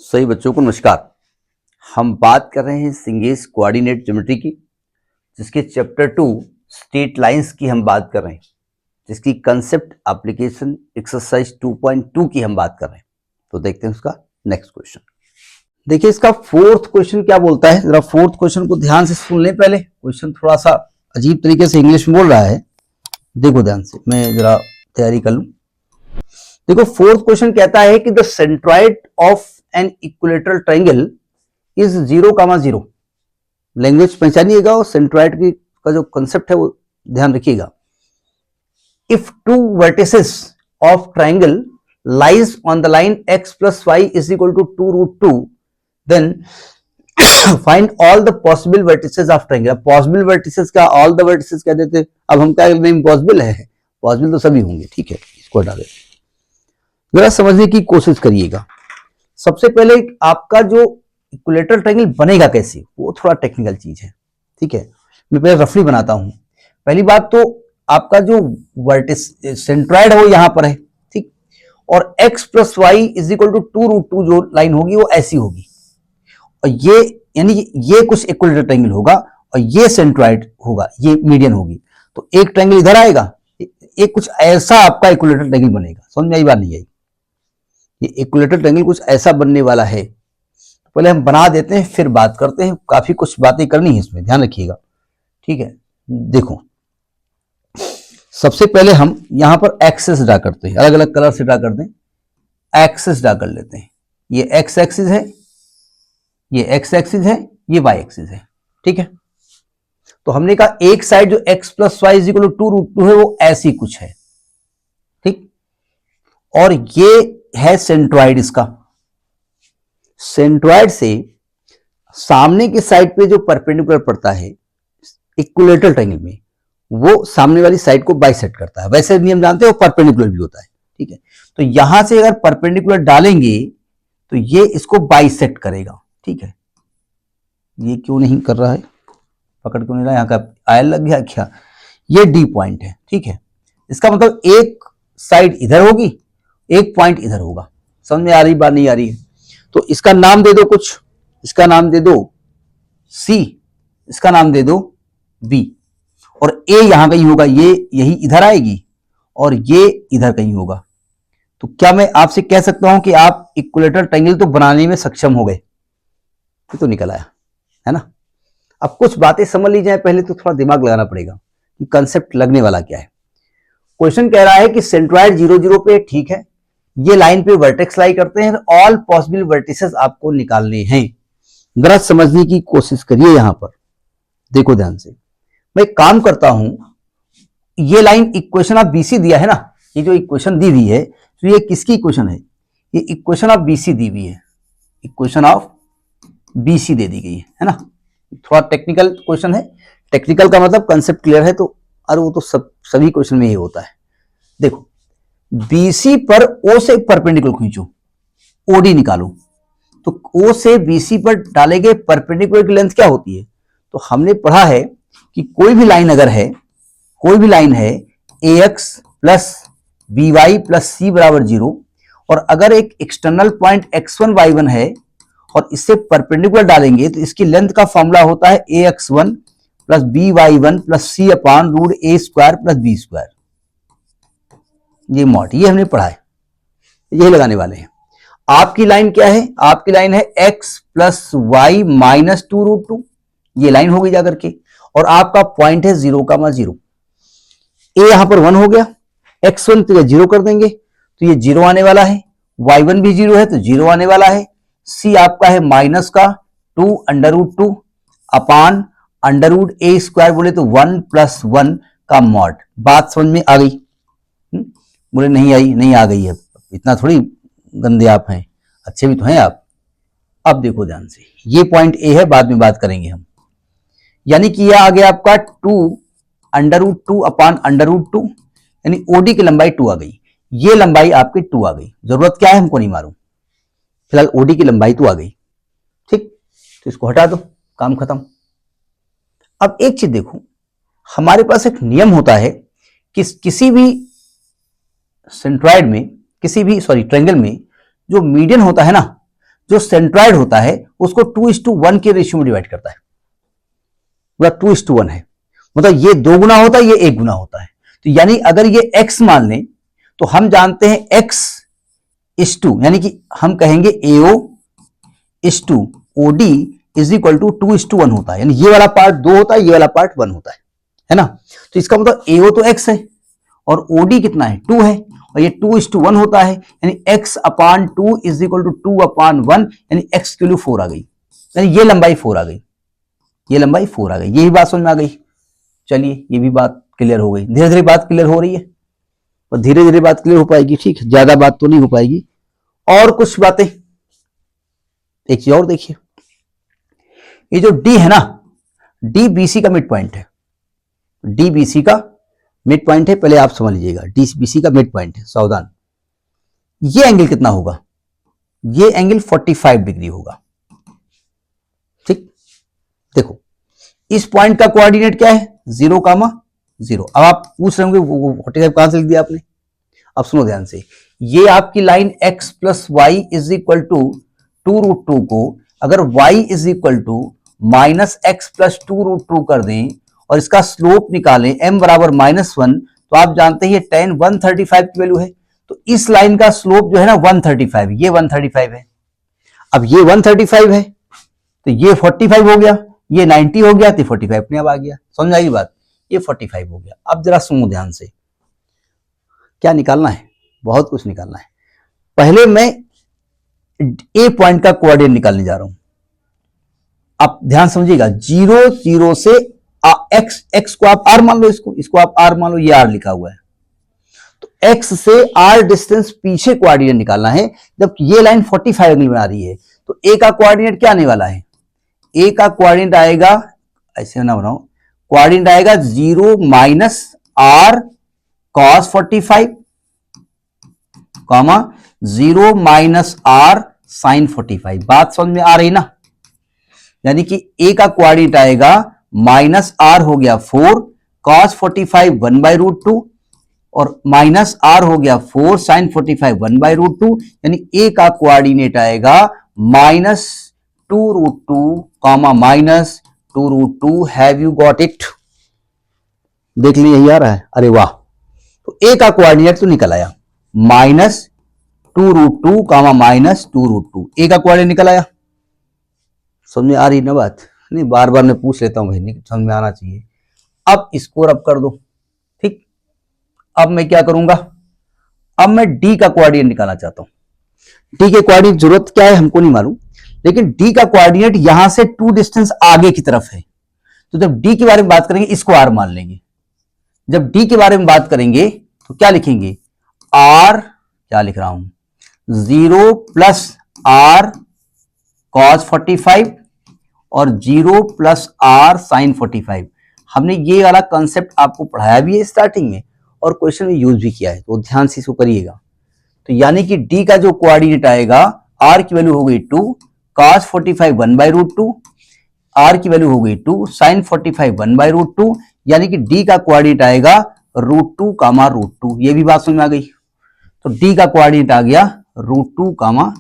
सही बच्चों को नमस्कार। हम बात कर रहे हैं सिंगेस कोऑर्डिनेट ज्योमेट्री की, जिसके चैप्टर 2 स्ट्रेट लाइंस की हम बात कर रहे हैं, जिसकी कंसेप्ट एप्लीकेशन एक्सरसाइज 2.2 की हम बात कर रहे हैं। तो देखते हैं उसका नेक्स्ट क्वेश्चन। देखिए इसका फोर्थ क्वेश्चन क्या बोलता है, जरा फोर्थ क्वेश्चन को ध्यान से सुन लें। पहले क्वेश्चन थोड़ा सा अजीब तरीके से इंग्लिश में बोल रहा है, देखो ध्यान से, मैं जरा तैयारी कर लूं। देखो फोर्थ क्वेश्चन कहता है कि the centroid of an equilateral triangle is 0,0। Language पहचानिएगा और सेंट्रॉइड की का जो कंसेप्ट है वो ध्यान रखिएगा। If two vertices of triangle lies on the line x plus y is equal to 2√2, then find all the possible vertices of triangle। Possible vertices का ऑल द वर्टिसेस कह देते, अब हम क्या कहते हैं, इम्पॉसिबल है, पॉसिबल तो सभी होंगे, ठीक है, इसको हटा देते। जरा समझने की कोशिश करिएगा। सबसे पहले आपका जो इक्विलेटरल ट्रायंगल बनेगा कैसे, वो थोड़ा टेक्निकल चीज है, ठीक है। मैं पहले रफली बनाता हूं। पहली बात तो आपका जो वर्टिस सेंट्रॉइड है वो यहां पर है, ठीक, और x plus y is equal to 2√2 जो लाइन होगी वो ऐसी होगी, और ये यानी ये कुछ इक्विलेटरल ट्रायंगल होगा और ये सेंट्रॉइड होगा, ये मीडियन होगी। तो एक ट्रायंगल इधर आएगा, एक कुछ ऐसा आपका इक्विलेटरल ट्रायंगल बनेगा। समझ में आई बात नहीं आई? ये इक्विलेटरल ट्रायंगल कुछ ऐसा बनने वाला है। पहले हम बना देते हैं फिर बात करते हैं, काफी कुछ बातें करनी है इसमें, ध्यान रखिएगा, ठीक है। देखो सबसे पहले हम यहां पर एक्सेस ड्रा करते हैं, अलग अलग कलर से ड्रा करते हैं, एक्सेस ड्रा कर लेते हैं। ये एक्स एक्सिस है, ये एक्स एक्सिस है, ये वाई एक्सिस है, ठीक है। तो हमने कहा एक साइड जो x plus y is equal to 2√2 है वो ऐसी कुछ है, ठीक, और ये है सेंट्रॉइड। इसका सेंट्रॉइड से सामने के साइड पे जो परपेंडिकुलर पड़ता है इक्विलेटरल ट्रायंगल में, वो सामने वाली साइड को बाइसेक्ट करता है। वैसे नियम जानते हो परपेंडिकुलर भी होता है, ठीक है। तो यहां से अगर परपेंडिकुलर डालेंगे तो ये इसको बाइसेक्ट करेगा, ठीक है। ये क्यों नहीं कर रहा है, पकड़ क्यों नहीं रहा, यहां का आयल लग गया क्या? ये डी पॉइंट है, ठीक है। इसका मतलब एक साइड इधर होगी, एक पॉइंट इधर होगा। समझ में आ रही बात, नहीं आ रही है? तो इसका नाम दे दो कुछ, इसका नाम दे दो C, इसका नाम दे दो B, और A यहां कहीं होगा, ये यही इधर आएगी और ये इधर कहीं होगा। तो क्या मैं आपसे कह सकता हूं कि आप इक्विलेटरल ट्रायंगल तो बनाने में सक्षम हो गए? ये तो निकल आया है ना। अब कुछ बातें समझ ली जाए, पहले तो थोड़ा दिमाग लगाना पड़ेगा कि कंसेप्ट लगने वाला क्या है। क्वेश्चन कह रहा है कि सेंट्रॉइड 0,0 पे, ठीक है, ये लाइन पे वर्टेक्स लाई करते हैं, ऑल पॉसिबल वर्टिसेस आपको निकालने हैं। जरा समझने की कोशिश करिए। यहां पर देखो ध्यान से, मैं एक काम करता हूं, ये लाइन इक्वेशन ऑफ बीसी दिया है ना, ये जो इक्वेशन दी हुई है, तो ये किसकी इक्वेशन है? ये इक्वेशन ऑफ बीसी दी हुई है, इक्वेशन ऑफ बीसी दे दी गई है ना। थोड़ा टेक्निकल क्वेश्चन है, टेक्निकल का मतलब कंसेप्ट क्लियर है तो, अरे वो तो सभी क्वेश्चन में ही होता है। देखो BC पर O से परपेंडिकुलर खींचो, OD निकालो, तो O से BC पर डाले गए परपेंडिकुलर की लेंथ क्या होती है? तो हमने पढ़ा है कि कोई भी लाइन अगर है, कोई भी लाइन है AX plus BY plus C बराबर 0, और अगर एक एक्सटर्नल पॉइंट X1 Y1 है और इससे परपेंडिकुलर डालेंगे तो इसकी लेंथ का फॉर्मूला होता है AX1 plus BY1 plus C upon root A square plus B square. ये मॉड, ये हमने पढ़ा है, ये लगाने वाले हैं। आपकी लाइन क्या है? आपकी लाइन है x प्लस वाई माइनस 2√2, ये लाइन हो गई जाकर के, और आपका पॉइंट है 0,0। ए यहां पर 1 हो गया, x1 तो 0 कर देंगे तो ये 0 आने वाला है, y1 भी 0 है तो 0 आने वाला है, c आपका है माइनस का 2√2 अपान अंडररूट a स्क्वायर, बोले तो 1 प्लस 1 का मॉड। बात समझ में आ गई? बोले नहीं आई, नहीं आ गई है, इतना थोड़ी गंदे आप हैं, अच्छे भी तो हैं आप। अब देखो ध्यान से, ये पॉइंट ए है, बाद में बात करेंगे हम। यानी कि यह आ गया आपका 2√2 अपान अंडररूट 2, यानी ओडी की लंबाई 2 आ गई, ये लंबाई आपकी 2 आ गई। जरूरत क्या है, हमको नहीं मालूम, फिलहाल ओडी की लंबाई 2 आ गई, ठीक, तो इसको हटा दो, काम खत्म। अब एक चीज देखो, हमारे पास एक नियम होता है कि किसी भी सेंट्रॉइड में, किसी भी ट्रायंगल में जो मीडियन होता है ना, जो सेंट्रॉइड होता है उसको 2:1 के रेशियो में डिवाइड करता है, मतलब 2:1 है, मतलब ये 2 गुना होता है, ये 1 गुना होता है। तो यानी अगर ये x मान लें तो हम जानते हैं x:2, यानी कि हम कहेंगे AO is to OD is equal to 2:1 होता है, यानी ये वाला पार्ट 2 होता है, ये वाला पार्ट 1 होता है ना। तो इसका मतलब AO तो x है और OD कितना है 2 है, और ये 2:1 होता है, यानी x/2 इज इक्वल टू 2/1, यानी x की वैल्यू 4 आ गई, यानी ये लंबाई 4 आ गई, ये लंबाई 4 आ गई। यही बात समझ में आ गई। चलिए ये भी बात क्लियर हो गई, धीरे धीरे बात क्लियर हो रही है और धीरे धीरे बात क्लियर हो पाएगी, ठीक है, ज्यादा बात तो नहीं हो पाएगी। और कुछ बातें, एक चीज और देखिए, ये जो D है ना, D BC का मिड पॉइंट है, D BC का मिड पॉइंट है, पहले आप समझ लीजिएगा, D BC का मिड पॉइंट है, सावधान। ये एंगल कितना होगा, ये एंगल 45 डिग्री होगा, ठीक। देखो इस पॉइंट का कोऑर्डिनेट क्या है 0,0। अब आप पूछ रहे होंगे वो 45 कहां से लिख दिया आपने। अब सुनो ध्यान से, ये आपकी line x plus y is equal to 2√2 को अगर y is equal to -x plus 2√2 कर दें और इसका स्लोप निकालें m बराबर -1, तो आप जानते हैं ये tan 135 की वैल्यू है। तो इस लाइन का स्लोप जो है ना 135, ये 135 है। अब ये 135 है तो ये 45 हो गया, ये 90 हो गया, तो 45 अपने आप आ गया। समझ आई बात, ये 45 हो गया। अब जरा सुनो ध्यान से, क्या निकालना है, बहुत कुछ निकालना है। पहले मैं ए पॉइंट का कोऑर्डिनेट निकालने जा रहा हूं, आप ध्यान समझिएगा। 0 0 से x को आप r मान लो, इसको आप r मान लो, ये r लिखा हुआ है। तो x से r डिस्टेंस पीछे कोऑर्डिनेट निकालना है। जब ये लाइन 45 एंगल में आ रही है तो a का कोऑर्डिनेट क्या आने वाला है, a का कोऑर्डिनेट आएगा, ऐसे ना बनाओ, कोऑर्डिनेट आएगा 0 - r cos 45 comma 0 - r sin 45। बात समझ में आ रही ना, यानी कि a का कोऑर्डिनेट आएगा -r हो गया 4 cos 45 1/√2 और -r हो गया 4 sin 45 1/√2, यानी a का कोऑर्डिनेट आएगा -2√2 comma -2√2। Have you got it, देख लीजिए यही आ रहा है, अरे वाह। तो a का कोऑर्डिनेट तो निकल आया -2√2 कॉमा -2√2, a का कोऑर्डिनेट निकल आया। समझ में आ रही ना बात, नहीं बार बार मैं पूछ लेता हूं भाई, नहीं समझ में आना चाहिए। अब इसको रब कर दो, ठीक। अब मैं क्या करूंगा, अब मैं डी का कोऑर्डिनेट निकालना चाहता हूं। डी के कोऑर्डिनेट जरूरत क्या है हमको नहीं मालूम, लेकिन डी का कोऑर्डिनेट यहां से 2 डिस्टेंस आगे की तरफ है। तो जब डी के बारे में बात करेंगे इसको आर मान लेंगे। जब डी के बारे में बात करेंगे तो क्या लिखेंगे, आर, क्या लिख रहा हूं, 0 + r cos 45 और 0 + r sin 45। हमने ये वाला कंसेप्ट आपको पढ़ाया भी है स्टार्टिंग में और क्वेश्चन में यूज भी किया है, तो ध्यान से इसको करिएगा। तो यानी कि डी का जो कोऑर्डिनेट आएगा, r की वैल्यू हो गई 2 cos 45 1/√2, r की वैल्यू हो गई 2 sin 45 1/√2, यानी कि डी का कोऑर्डिनेट आएगा √2 कामा √2। ये भी बात समझ में आ गई। तो डी का कोऑर्डिनेट आ गया √2 कामा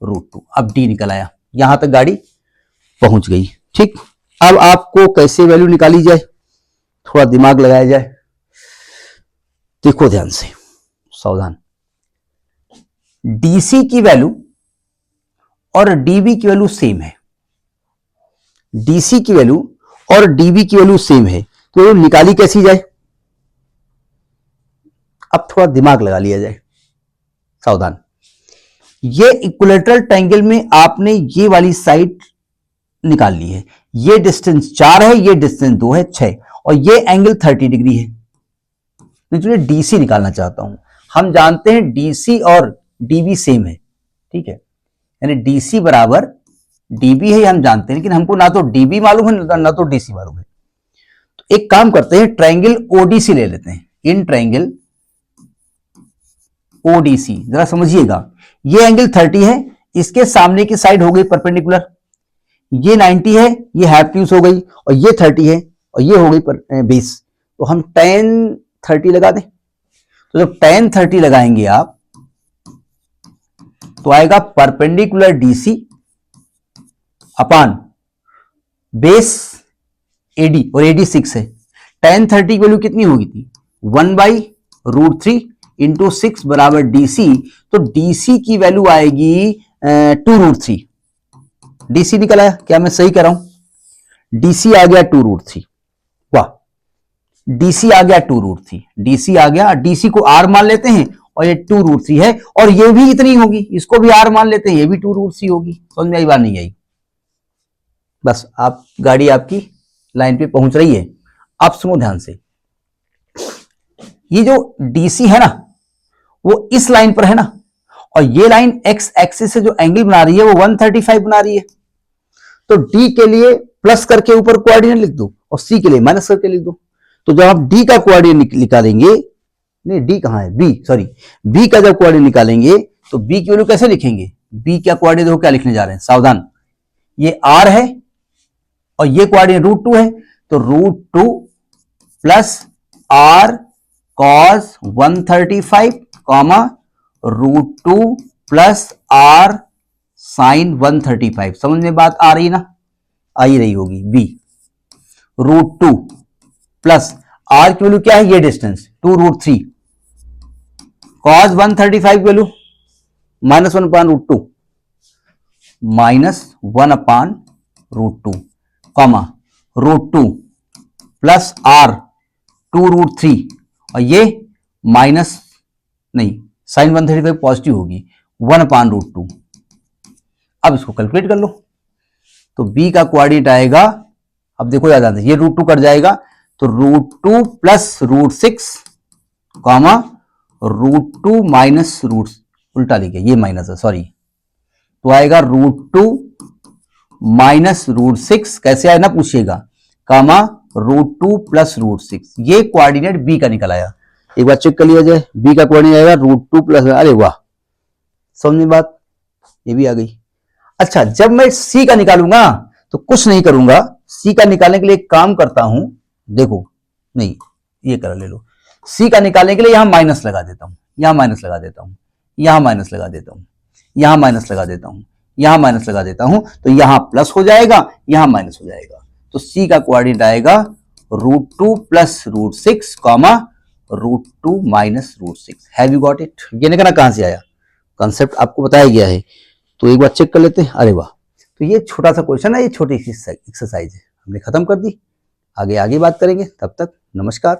√2। अब डी निकल आया, यहां तक गाड़ी पहुंच गई, ठीक। अब आपको कैसे वैल्यू निकाली जाए, थोड़ा दिमाग लगाया जाए। देखो ध्यान से, सावधान। डीसी की वैल्यू और डीबी की वैल्यू सेम है, डीसी की वैल्यू और डीबी की वैल्यू सेम है, तो निकाली कैसी जाए। अब थोड़ा दिमाग लगा लिया जाए, सावधान। ये इक्विलेटरल ट्रायंगल में आपने ये वाली साइड निकाल ली है, ये डिस्टेंस 4 है, ये डिस्टेंस 2 है 6, और ये एंगल 30 डिग्री है। तो डीसी निकालना चाहता हूं। हम जानते हैं डीसी और डीबी सेम है, ठीक है, यानी डीसी बराबर डीबी है, हम जानते हैं, लेकिन हमको ना तो डीबी मालूम है ना तो डीसी मालूम है। तो एक काम करते हैं, ट्रायंगल ओडीसी ले लेते हैं। इन ट्रायंगल ओडीसी जरा समझिएगा, ये एंगल 30 है, इसके सामने की साइड हो गई परपेंडिकुलर, ये 90 है, ये हाइपोटेन्यूज हो गई, और ये 30 है और ये हो गई 20। तो हम tan 30 लगा दें। तो जब tan 30 लगाएंगे आप तो आएगा perpendicular DC upon base AD, और एडी 6 है। tan 30 की वैल्यू कितनी होगी थी? 1/√3 इंटू 6 बराबर डीसी। तो डीसी की वैल्यू आएगी 2√3। डीसी निकल आया, क्या मैं सही कर रहा हूं? डीसी आ गया 2√3। वाह, डीसी आ गया 2√3, डीसी आ गया। डीसी को आर मान लेते हैं और ये 2√3 है, और ये भी इतनी होगी, इसको भी आर मान लेते हैं, ये भी 2√3 होगी। समझ में आई बात नहीं आई? बस आप गाड़ी आपकी लाइन पे पहुंच रही है। आप सुनो ध्यान से, ये जो डीसी है ना वो इस लाइन पर है ना, और ये लाइन एक्स एक्सिस से जो एंगल बना रही है वो 135 बना रही है। तो डी के लिए प्लस करके ऊपर कोऑर्डिनेट लिख दो और सी के लिए माइनस करके लिख दो। तो जब आप डी का कोऑर्डिनेट निकालेंगे, नहीं डी कहां है, बी सॉरी, बी का जब कोऑर्डिनेट निकालेंगे तो बी की वैल्यू कैसे लिखेंगे? बी का कोऑर्डिनेट देखो क्या लिखने जा रहे हैं, सावधान। ये आर है और ये कोऑर्डिनेट √2 है, तो √2 plus R cos 135 comma √2 plus R sine 135। समझ में बात आ रही ना? आ ही रही होगी। बी √2 प्लस आर की वैल्यू क्या है, ये distance 2√3 cos 135 value -1/√2 -1/√2 comma √2 plus R 2√3, और ये माइनस नहीं, साइन 135 पॉजिटिव होगी 1/√2। अब इसको कैलकुलेट कर लो। तो बी का कोऑर्डिनेट आएगा, अब देखो याद आता है, ये √2 कट जाएगा, तो √2 प्लस √6 कॉमा √2 माइनस उल्टा लिखे, ये माइनस है सॉरी, तो आएगा √2 माइनस √6, कैसे आया ना पूछिएगा, कामा √2 प्लस √6। ये कोऑर्डिनेट बी का निकल आया। एक बार चेक कर लिया जाए, बी का कोऑर्डिनेट आएगा √2 प्लस, अरे वाह, समझ में बात, ये भी आ गई। अच्छा, जब मैं सी का निकालूंगा तो कुछ नहीं करूंगा, सी का निकालने के लिए एक काम करता हूं, देखो नहीं ये कर ले लो, सी का निकालने के लिए यहां माइनस लगा देता हूं, यहां माइनस लगा देता हूं, यहां माइनस लगा देता हूं, यहां माइनस लगा देता हूं, यहां माइनस लगा देता हूं, तो यहां प्लस हो जाएगा, यहां माइनस हो जाएगा। तो सी का कोऑर्डिनेट आएगा √2 plus √6 comma √2 minus √6। Have you got it? ये निकालना कहां से आया, कॉन्सेप्ट आपको बताया गया है, तो एक बार चेक कर लेते हैं। अरे वाह, तो ये छोटा सा क्वेश्चन है, ये छोटी एक्सरसाइज है, हमने खत्म कर दी। आगे आगे बात करेंगे, तब तक नमस्कार।